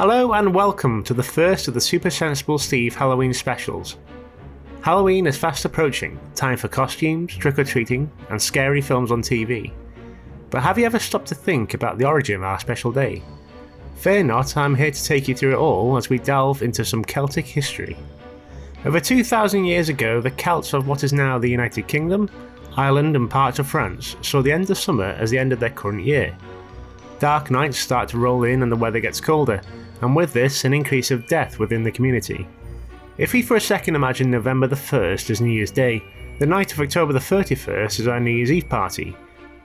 Hello and welcome to the first of the Supersensible Steve Halloween specials. Halloween is fast approaching, time for costumes, trick-or-treating, and scary films on TV. But have you ever stopped to think about the origin of our special day? Fear not, I'm here to take you through it all as we delve into some Celtic history. Over 2,000 years ago, the Celts of what is now the United Kingdom, Ireland and parts of France saw the end of summer as the end of their current year. Dark nights start to roll in and the weather gets colder, and with this an increase of death within the community. If we for a second imagine November the 1st as New Year's Day, the night of October the 31st is our New Year's Eve party,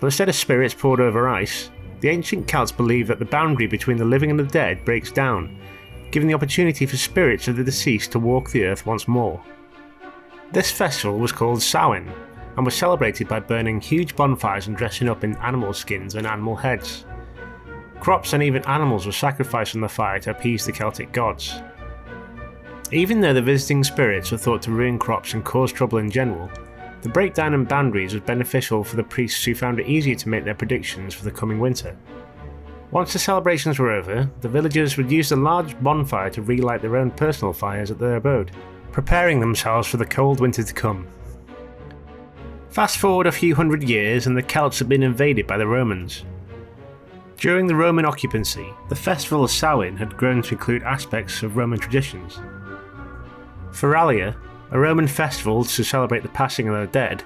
but instead of spirits poured over ice, the ancient Celts believed that the boundary between the living and the dead breaks down, giving the opportunity for spirits of the deceased to walk the earth once more. This festival was called Samhain, and was celebrated by burning huge bonfires and dressing up in animal skins and animal heads. Crops and even animals were sacrificed on the fire to appease the Celtic gods. Even though the visiting spirits were thought to ruin crops and cause trouble in general, the breakdown in boundaries was beneficial for the priests who found it easier to make their predictions for the coming winter. Once the celebrations were over, the villagers would use a large bonfire to relight their own personal fires at their abode, preparing themselves for the cold winter to come. Fast forward a few hundred years and the Celts had been invaded by the Romans. During the Roman occupancy, the festival of Samhain had grown to include aspects of Roman traditions. Feralia, a Roman festival to celebrate the passing of the dead,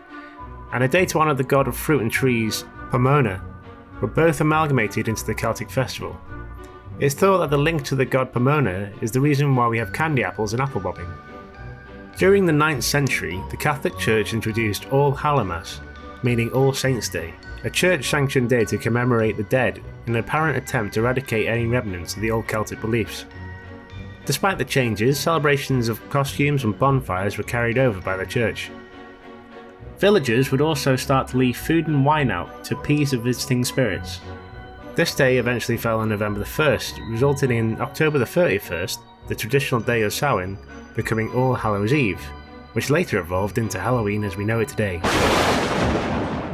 and a day to honour the god of fruit and trees, Pomona, were both amalgamated into the Celtic festival. It's thought that the link to the god Pomona is the reason why we have candy apples and apple bobbing. During the 9th century, the Catholic Church introduced All Hallowmas, meaning All Saints' Day, a church-sanctioned day to commemorate the dead in an apparent attempt to eradicate any remnants of the old Celtic beliefs. Despite the changes, celebrations of costumes and bonfires were carried over by the church. Villagers would also start to leave food and wine out to appease the visiting spirits. This day eventually fell on November the 1st, resulting in October the 31st, the traditional day of Samhain, becoming All Hallows Eve, which later evolved into Halloween as we know it today.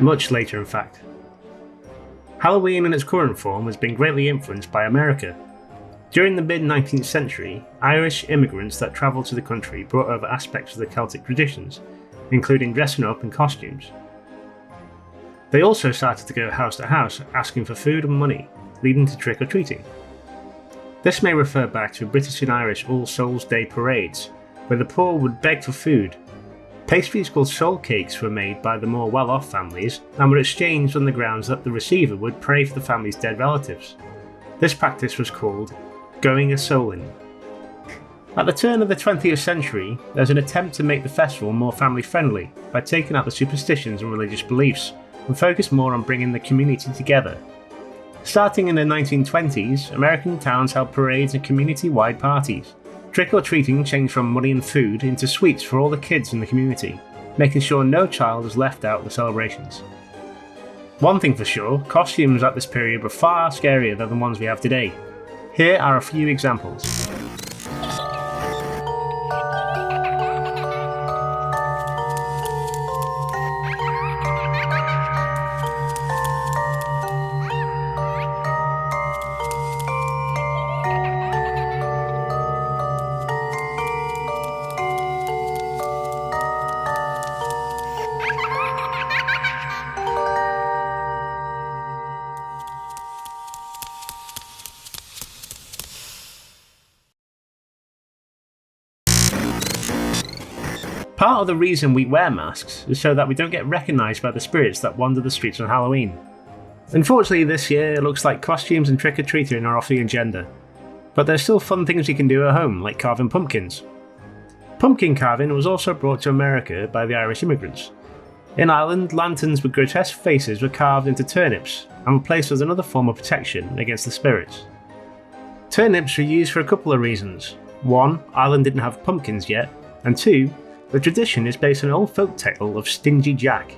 Much later, in fact. Halloween in its current form has been greatly influenced by America. During the mid-19th century, Irish immigrants that travelled to the country brought over aspects of the Celtic traditions, including dressing up and costumes. They also started to go house to house asking for food and money, leading to trick-or-treating. This may refer back to British and Irish All Souls' Day parades, where the poor would beg for food. Pastries called soul cakes were made by the more well-off families and were exchanged on the grounds that the receiver would pray for the family's dead relatives. This practice was called going a soulin'. At the turn of the 20th century, there was an attempt to make the festival more family-friendly by taking out the superstitions and religious beliefs and focus more on bringing the community together. Starting in the 1920s, American towns held parades and community-wide parties. Trick-or-treating changed from money and food into sweets for all the kids in the community, making sure no child was left out of the celebrations. One thing for sure, costumes at this period were far scarier than the ones we have today. Here are a few examples. Part of the reason we wear masks is so that we don't get recognised by the spirits that wander the streets on Halloween. Unfortunately this year it looks like costumes and trick-or-treating are off the agenda, but there's still fun things you can do at home like carving pumpkins. Pumpkin carving was also brought to America by the Irish immigrants. In Ireland, lanterns with grotesque faces were carved into turnips and were placed as another form of protection against the spirits. Turnips were used for a couple of reasons. 1. Ireland didn't have pumpkins yet, and 2. The tradition is based on an old folk tale of Stingy Jack.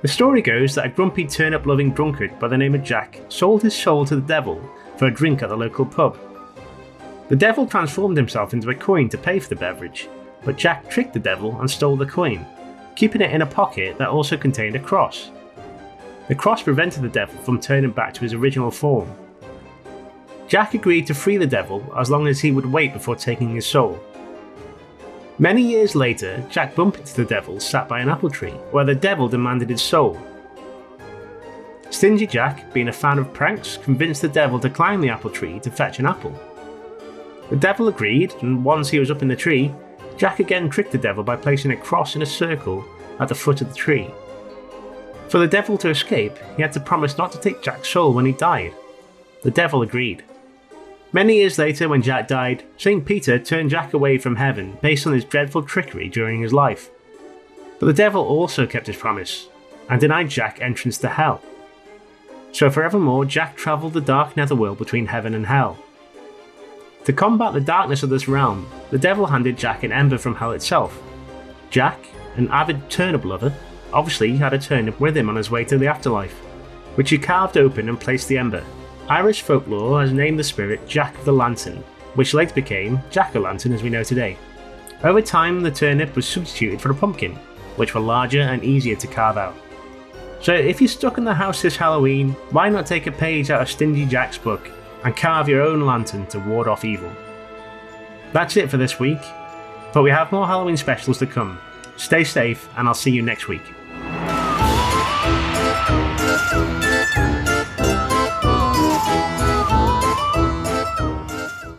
The story goes that a grumpy turnip-loving drunkard by the name of Jack sold his soul to the devil for a drink at the local pub. The devil transformed himself into a coin to pay for the beverage, but Jack tricked the devil and stole the coin, keeping it in a pocket that also contained a cross. The cross prevented the devil from turning back to his original form. Jack agreed to free the devil as long as he would wait before taking his soul. Many years later, Jack bumped into the devil sat by an apple tree, where the devil demanded his soul. Stingy Jack, being a fan of pranks, convinced the devil to climb the apple tree to fetch an apple. The devil agreed, and once he was up in the tree, Jack again tricked the devil by placing a cross in a circle at the foot of the tree. For the devil to escape, he had to promise not to take Jack's soul when he died. The devil agreed. Many years later, when Jack died, St. Peter turned Jack away from heaven based on his dreadful trickery during his life. But the devil also kept his promise, and denied Jack entrance to hell. So forevermore, Jack travelled the dark netherworld between heaven and hell. To combat the darkness of this realm, the devil handed Jack an ember from hell itself. Jack, an avid turnip lover, obviously had a turnip with him on his way to the afterlife, which he carved open and placed the ember. Irish folklore has named the spirit Jack of the Lantern, which later became Jack-o'-lantern as we know today. Over time, the turnip was substituted for a pumpkin, which were larger and easier to carve out. So if you're stuck in the house this Halloween, why not take a page out of Stingy Jack's book and carve your own lantern to ward off evil? That's it for this week, but we have more Halloween specials to come. Stay safe, and I'll see you next week.